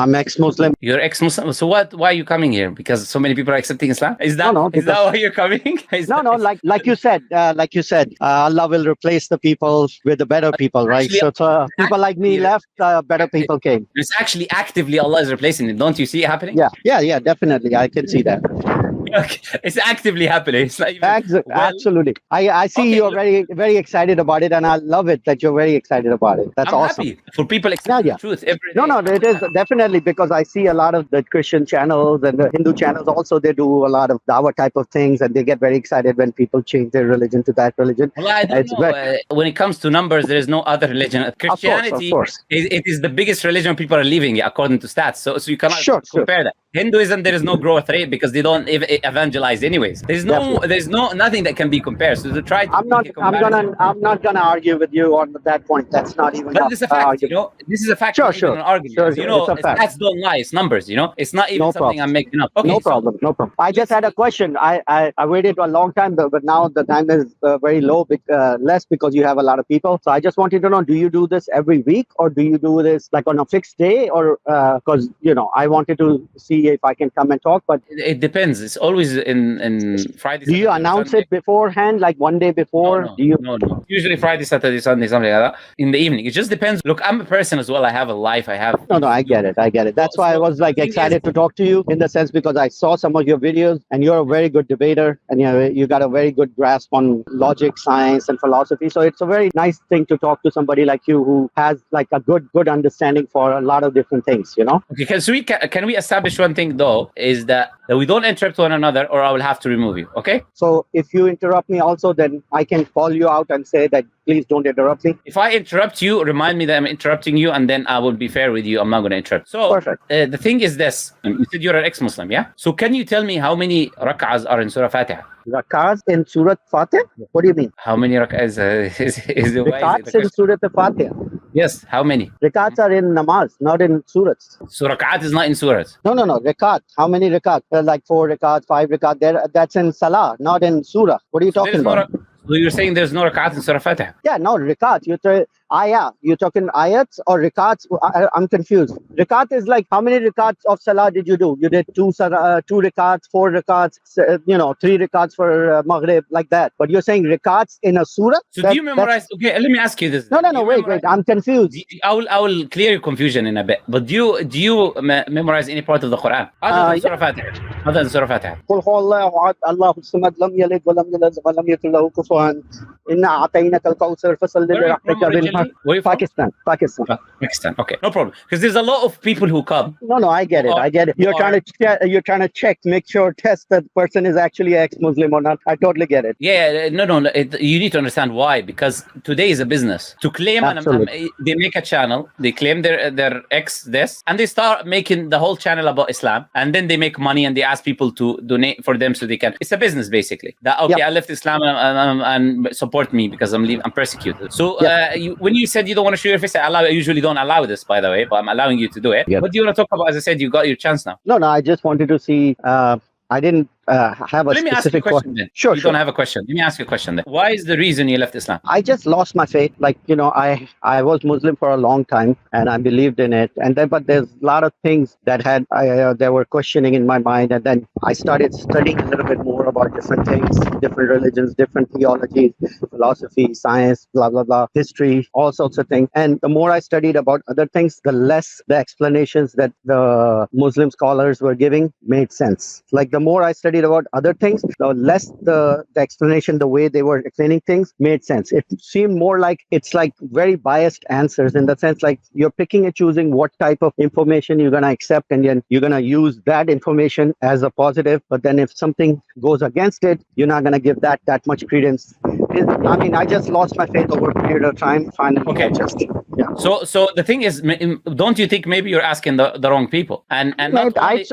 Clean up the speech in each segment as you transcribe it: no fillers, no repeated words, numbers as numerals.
I'm ex-Muslim. You're ex-Muslim. So what? Why are you coming here? Because so many people are accepting Islam. Is that why you're coming? Like you said, Allah will replace the people with the better people, right? Actually, So people like me left, better people came. It's actually actively Allah is replacing it. Don't you see it happening? Yeah, definitely. I can see that. Okay. It's actively happening. It's not even, absolutely. I see you're very, very excited about it, and I love it that you're very excited about it. That's awesome. Happy for people accepting the truth every day. No, it is definitely, because I see a lot of the Christian channels and the Hindu channels also. They do a lot of dawah type of things, and they get very excited when people change their religion to that religion. Well, I don't know. When it comes to numbers, there is no other religion. Christianity, of course. It is the biggest religion people are leaving according to stats. So you cannot compare that. Hinduism, there is no growth rate because they don't evangelize anyways. There's nothing that can be compared. So to try to I'm not gonna argue with you on that point. That's not even. But this is a fact, This is a fact. Sure. Stats don't lie. It's numbers. It's not even something I'm making up. Okay, no problem. I just had a question. I waited a long time, but now the time is very low, less because you have a lot of people. So I just wanted to know: do you do this every week, or do you do this like on a fixed day, or because I wanted to see if I can come and talk, but it depends. It's always in Friday. Do you announce it beforehand, like one day before? No. Usually Friday, Saturday, Sunday, something like that. In the evening, it just depends. Look, I'm a person as well. I have a life. No, I get it. That's why I was like excited to talk to you, in the sense because I saw some of your videos, and you're a very good debater, and you got a very good grasp on logic, science, and philosophy. So it's a very nice thing to talk to somebody like you who has like a good understanding for a lot of different things. Okay, so can we establish one thing though, is that we don't interrupt one another, or I will have to remove you. Okay? So if you interrupt me also, then I can call you out and say that please don't interrupt me. If I interrupt you, remind me that I'm interrupting you, and then I will be fair with you. I'm not going to interrupt. So perfect. The thing is this: you said you're an ex-Muslim, yeah? So can you tell me how many rak'ahs are in Surah Fatiha? Rak'ahs in Surah Fatiha? What do you mean? How many rak'ahs is the rak'ahs in Surah Fatiha? Yes, how many? Rak'ahs are in namaz, not in surahs. So rak'at is not in surahs? No. Rakat. How many rakat? Like 4 rakat, 5 rakat. That's in salah, not in surah. What are you talking about? So you're saying there's no rakat in Surah Fatiha? Yeah, no, rakat. You're talking ayats or rakats? I'm confused. Rakat is like, how many rakats of salah did you do? You did 2 rakats, 4 rakats, 3 rakats for maghrib, like that. But you're saying rakats in a surah? So do you memorize? Okay, let me ask you this. No, wait. I'm confused. I will clear your confusion in a bit. But do you memorize any part of the Quran other than Surah Fatiha? Other than Surah Fatiha? قل هو الله أحد الله الصمد لم يلد ولم يولد ولم يكن له كفوا أحد إنا أعطيناك الكوثر فصل لربك وانحر. Pakistan. Okay, no problem. Because there's a lot of people who come. No, I get it. You're trying to check, test that person is actually ex-Muslim or not. I totally get it. Yeah, no. You need to understand why. Because today is a business. To claim, they make a channel. They claim their ex this, and they start making the whole channel about Islam, and then they make money and they ask people to donate for them so they can. It's a business basically. I left Islam and support me because I'm persecuted. So when you said you don't want to show your face, I usually don't allow this, by the way, but I'm allowing you to do it. Yep. What do you want to talk about? As I said, you got your chance now. No, I just wanted to see. I didn't have a specific question. Then. Sure. Don't have a question. Let me ask you a question then. Why is the reason you left Islam? I just lost my faith. Like, I was Muslim for a long time and I believed in it. But there's a lot of things that that were questioning in my mind. And then I started studying a little bit more about different things, different religions, different theologies, philosophy, science, blah, blah, blah, history, all sorts of things. And the more I studied about other things, the less the explanations that the Muslim scholars were giving made sense. Like the more I studied about other things, the less the explanation, the way they were explaining things made sense. It seemed more like it's like very biased answers, in the sense like you're picking and choosing what type of information you're going to accept, and then you're going to use that information as a positive. But then if something goes against it, you're not going to give that much credence. I just lost my faith over a period of time. Finally, okay. Yeah. So the thing is, don't you think maybe you're asking the wrong people? And I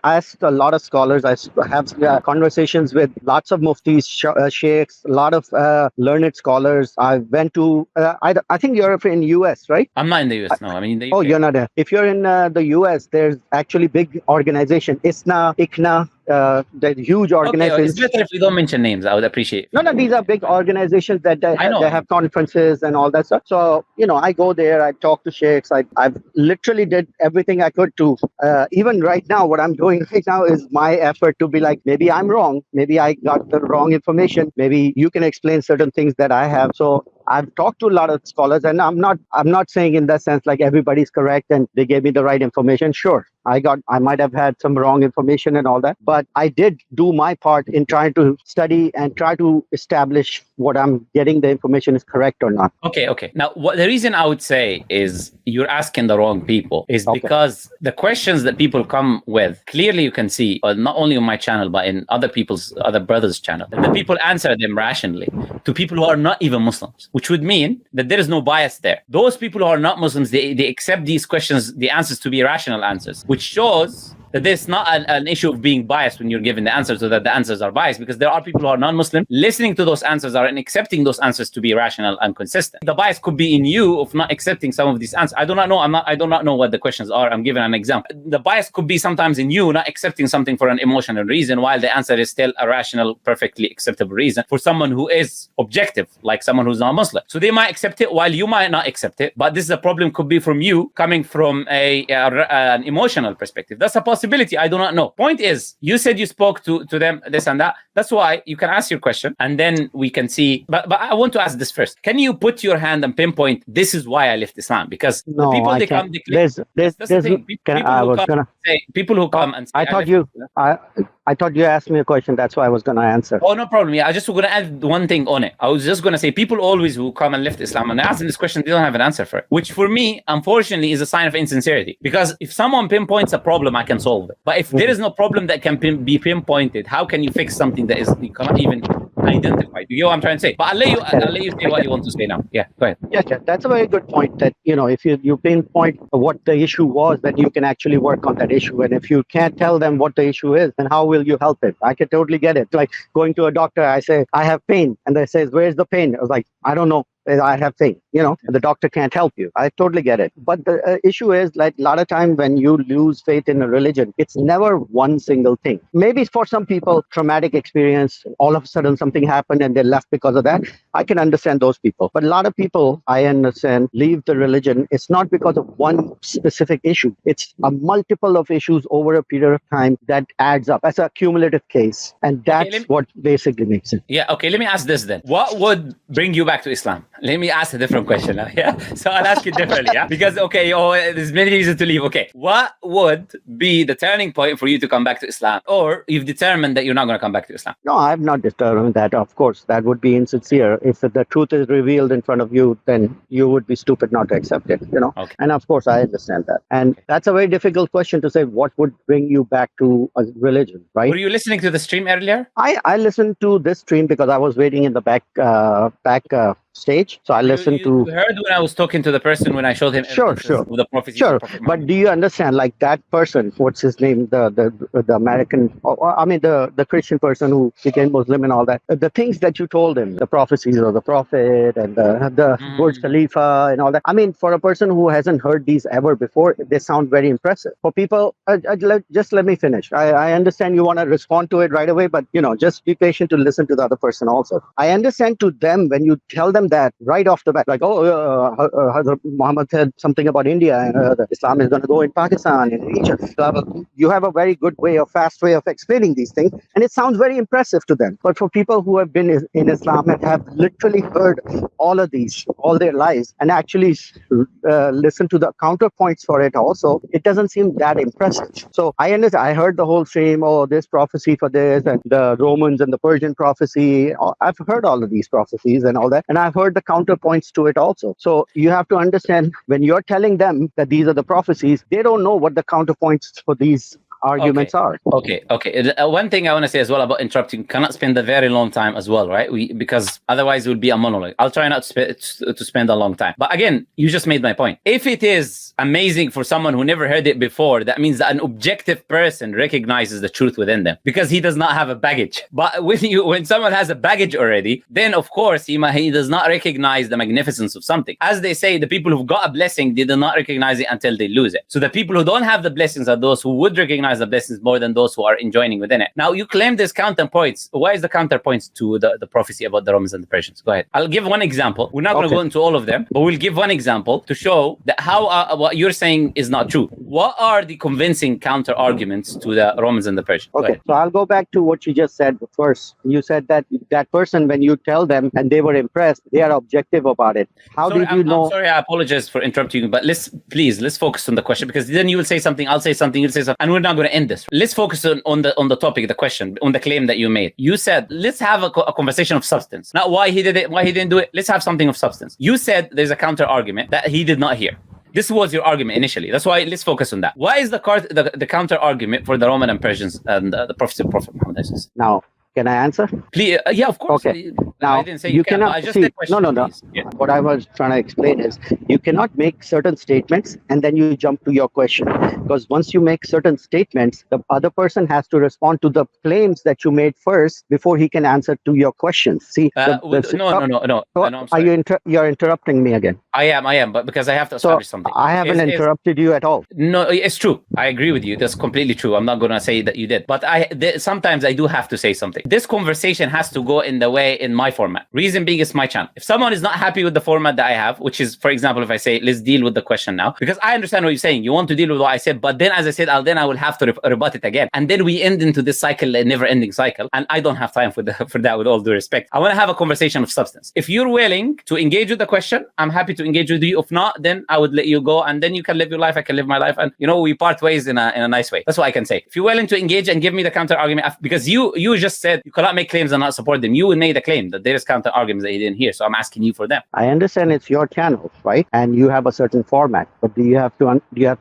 asked a lot of scholars. I have conversations with lots of muftis, sheikhs, a lot of learned scholars. I went to I think you're in the US, right? I'm not in the US. No, I'm in the UK. Oh, you're not there. If you're in the US, there's actually big organization, ISNA, ICNA. the huge Okay, organizations. it's better if we don't mention names. I would appreciate it. No, these are big organizations that I know. they have conferences and all that stuff. So, I go there, I talk to sheikhs. I've literally did everything I could to, even right now, what I'm doing right now is my effort to be like, maybe I'm wrong. Maybe I got the wrong information. Maybe you can explain certain things that I have. So I've talked to a lot of scholars, and I'm not saying in that sense like everybody's correct and they gave me the right information. Sure, I might have had some wrong information and all that, but I did do my part in trying to study and try to establish what I'm getting the information is correct or not. Okay. Now, the reason I would say is you're asking the wrong people is because the questions that people come with, clearly you can see, not only on my channel, but in other brothers' channel, the people answer them rationally to people who are not even Muslims, which would mean that there is no bias there. Those people who are not Muslims, they accept these questions, the answers to be rational answers, which shows that there's not an issue of being biased when you're given the answers, so that the answers are biased, because there are people who are non-Muslim listening to those answers and accepting those answers to be rational and consistent. The bias could be in you of not accepting some of these answers. I do not know what the questions are. I'm giving an example. The bias could be sometimes in you not accepting something for an emotional reason, while the answer is still a rational, perfectly acceptable reason for someone who is objective, like someone who's not Muslim. So they might accept it while you might not accept it. But this is a problem, could be from you coming from an emotional perspective. That's a possibility. I do not know. Point is, you said you spoke to them, this and that. That's why you can ask your question, and then we can see. But I want to ask this first. Can you put your hand and pinpoint, this is why I left Islam? Because no, the people I they can't. come, people who come and say, I thought you asked me a question. That's why I was going to answer. Oh, no problem. Yeah, I just going to add one thing on it. I was just going to say, people always who come and left Islam and ask them this question, they don't have an answer for it, which for me, unfortunately, is a sign of insincerity. Because if someone pinpoints a problem, I can solve it. But if there is no problem that can be pinpointed, how can you fix something that you cannot even identify? Do you know what I'm trying to say? But I'll let you say what you want to say now. Yeah, go ahead. Yeah, that's a very good point. That if you pinpoint what the issue was, then you can actually work on that issue. And if you can't tell them what the issue is, then how will you help it? I can totally get it. Like going to a doctor, I say I have pain, and they say, "Where's the pain?" I was like, "I don't know. I have pain," and the doctor can't help you. I totally get it. But the issue is, like, a lot of time when you lose faith in a religion, it's never one single thing. Maybe for some people, traumatic experience, all of a sudden something happened and they left because of that. I can understand those people. But a lot of people, I understand, leave the religion. It's not because of one specific issue. It's a multiple of issues over a period of time that adds up as a cumulative case. And that's what basically makes it. Yeah, okay, let me ask this then. What would bring you back to Islam? Let me ask a different question now. Yeah, so I'll ask you differently. Yeah, because there's many reasons to leave. Okay, what would be the turning point for you to come back to Islam, or you've determined that you're not going to come back to Islam? No, I've not determined that. Of course, that would be insincere. If the truth is revealed in front of you, then you would be stupid not to accept it. Okay. And of course, I understand that. And that's a very difficult question to say. What would bring you back to a religion, right? Were you listening to the stream earlier? I listened to this stream because I was waiting in the back stage. So I listened to. You heard when I was talking to the person when I showed him. Sure. The prophecy. Sure, but do you understand? Like that person, what's his name? The American, the Christian person who became Muslim and all that. The things that you told him, the prophecies of the Prophet and the Burj Khalifa and all that. I mean, for a person who hasn't heard these ever before, they sound very impressive. For people, just let me finish. I understand you want to respond to it right away, but just be patient to listen to the other person also. I understand to them when you tell them that right off the bat, like, Muhammad said something about India and that Islam is going to go in Pakistan and Egypt. You have a very good fast way of explaining these things, and it sounds very impressive to them. But for people who have been in Islam and have literally heard all of these all their lives and actually listen to the counterpoints for it also, it doesn't seem that impressive. So I understand. I heard the whole stream, this prophecy for this and the Romans and the Persian prophecy. I've heard all of these prophecies and all that, and I've heard the counterpoints to it also. So you have to understand, when you're telling them that these are the prophecies, they don't know what the counterpoints for these arguments are. Okay. One thing I want to say as well about interrupting, cannot spend a very long time as well, right? Because otherwise it will be a monologue. I'll try not to spend a long time. But again, you just made my point. If it is amazing for someone who never heard it before, that means that an objective person recognizes the truth within them because he does not have a baggage. But when someone has a baggage already, then of course he does not recognize the magnificence of something. As they say, the people who've got a blessing, they do not recognize it until they lose it. So the people who don't have the blessings are those who would recognize has a blessings more than those who are enjoying within it. Now, you claim there's counterpoints. Why is the counterpoints to the prophecy about the Romans and the Persians? Go ahead. I'll give one example. We're not going to go into all of them, but we'll give one example to show that how what you're saying is not true. What are the convincing counter arguments to the Romans and the Persians? Okay, so I'll go back to what you just said first. You said that that person, when you tell them and they were impressed, they are objective about it. How did you know? I'm sorry, I apologize for interrupting you, but let's focus on the question, because then you will say something, I'll say something, you'll say something, and we're not going to end this. Let's focus on the topic, the question, on the claim that you made. You said, let's have a conversation of substance. Not why he did it, why he didn't do it. Let's have something of substance. You said there's a counter argument that he did not hear. This was your argument initially. That's why let's focus on that. Why is the counter argument for the Roman and Persians and the prophecy of Prophet Muhammad? Now, can I answer? Please, yeah, of course. Okay. Now, I didn't say you cannot I just see. said question, No. Yeah. What I was trying to explain is you cannot make certain statements and then you jump to your question, because once you make certain statements, the other person has to respond to the claims that you made first before he can answer to your questions. See, No. I'm sorry. You're interrupting me again. I am, but because I have to establish something. I haven't interrupted you at all. No, it's true. I agree with you. That's completely true. I'm not going to say that you did, but sometimes I do have to say something. This conversation has to go in my format. Reason being, it's my channel. If someone is not happy with the format that I have, which is, for example, if I say, let's deal with the question now, because I understand what you're saying. You want to deal with what I said, but then, as I said, I will have to rebut it again. And then we end into this cycle, a never-ending cycle. And I don't have time for that, with all due respect. I want to have a conversation of substance. If you're willing to engage with the question, I'm happy to engage with you. If not, then I would let you go, and then you can live your life, I can live my life, and we part ways in a nice way. That's what I can say. If you're willing to engage and give me the counter argument, because you just said you cannot make claims and not support them. You made a claim that there is counter arguments that you didn't hear, so I'm asking you for them. I understand it's your channel, right? And you have a certain format, but do you have to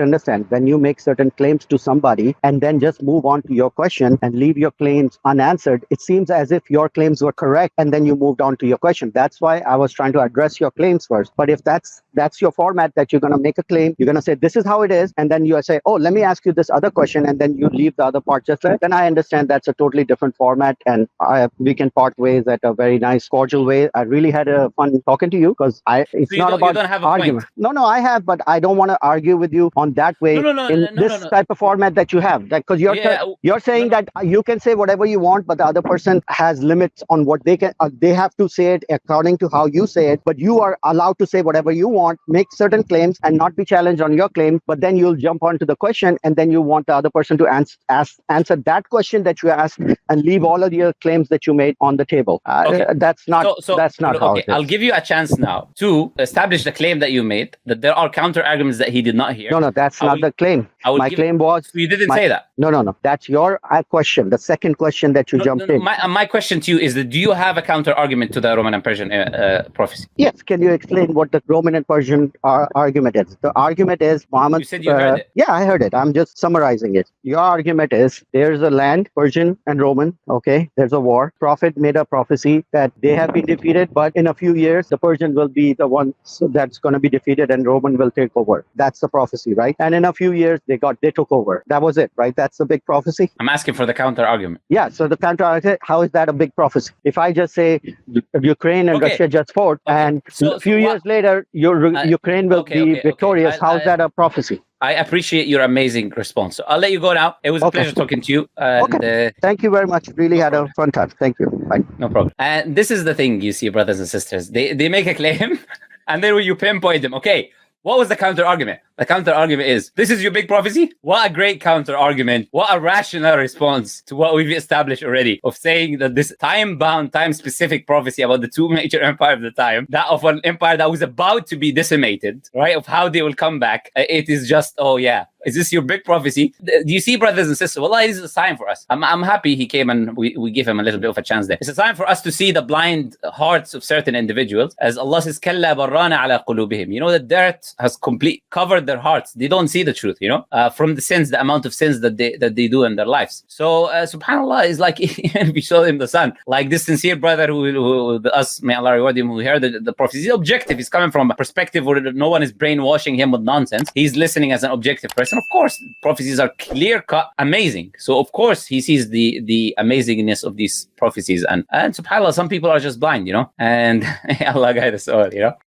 understand, when you make certain claims to somebody and then just move on to your question and leave your claims unanswered, it seems as if your claims were correct and then you moved on to your question. That's why I was trying to address your claims first. But if that's your format, that you're going to make a claim, you're going to say this is how it is, and then you say, oh, let me ask you this other question, and then you leave the other part just there, then I understand that's a totally different format, and we can part ways at a very nice, cordial way. I really had a fun talking to you, because it's not about argument. No, I have, but I don't want to argue with you on that way this type of format that you have. Because you're saying that you can say whatever you want, but the other person has limits on what they can. They have to say it according to how you say it, but you are allowed to say whatever you want, make certain claims, and not be challenged on your claim. But then you'll jump onto the question, and then you want the other person to answer that question that you asked, and leave all of your claims that you made on the table. That's not how it is. I'll give you a chance now to establish the claim that you made, that there are counter arguments that he did not hear. No, that's not the claim. My claim was... You didn't say that. No. That's your question. The second question that you jumped in. My question to you is that, do you have a counter argument to the Roman and Persian prophecy? Yes. Can you explain what the Roman and Persian argument is? The argument is Muhammad... You said you heard it. Yeah, I heard it. I'm just summarizing it. Your argument is there's a land, Persian and Roman. Okay. There's a war. Prophet made a prophecy that they have been defeated, but in a few years, the Persian will be the one that's going to be defeated and Roman will take over. That's the prophecy, right? And in a few years, they took over. That was it, right? That's the big prophecy. I'm asking for the counter argument. Yeah. So the counter argument, how is that a big prophecy? If I just say Ukraine and Russia just fought, and a few years later, Ukraine will be victorious, how is that a prophecy? I appreciate your amazing response. So I'll let you go now. It was a pleasure talking to you. And, thank you very much. Really had a fun time. Thank you. Bye. No problem. And this is the thing, you see, brothers and sisters. They make a claim, and then when you pinpoint them, okay, what was the counter argument? The counter argument is, this is your big prophecy? What a great counter argument. What a rational response to what we've established already, of saying that this time-bound, time-specific prophecy about the two major empires of the time, that of an empire that was about to be decimated, right, of how they will come back, it is just, oh yeah, is this your big prophecy? Do you see, brothers and sisters? Well, this is a sign for us. I'm happy he came and we give him a little bit of a chance there. It's a sign for us to see the blind hearts of certain individuals, as Allah says, كَلَّا بَرَّانَ عَلَى قُلُوبِهِمْ. The dirt has completely covered their hearts. They don't see the truth, from the sins, the amount of sins that they do in their lives. So, subhanAllah, is like, if we show him the sun, like this sincere brother who may Allah reward him, who heard the prophecy. He's objective. He's coming from a perspective where no one is brainwashing him with nonsense. He's listening as an objective person. Of course, prophecies are clear-cut, amazing. So, of course, he sees the amazingness of these prophecies. And subhanAllah, some people are just blind, and Allah guide us all,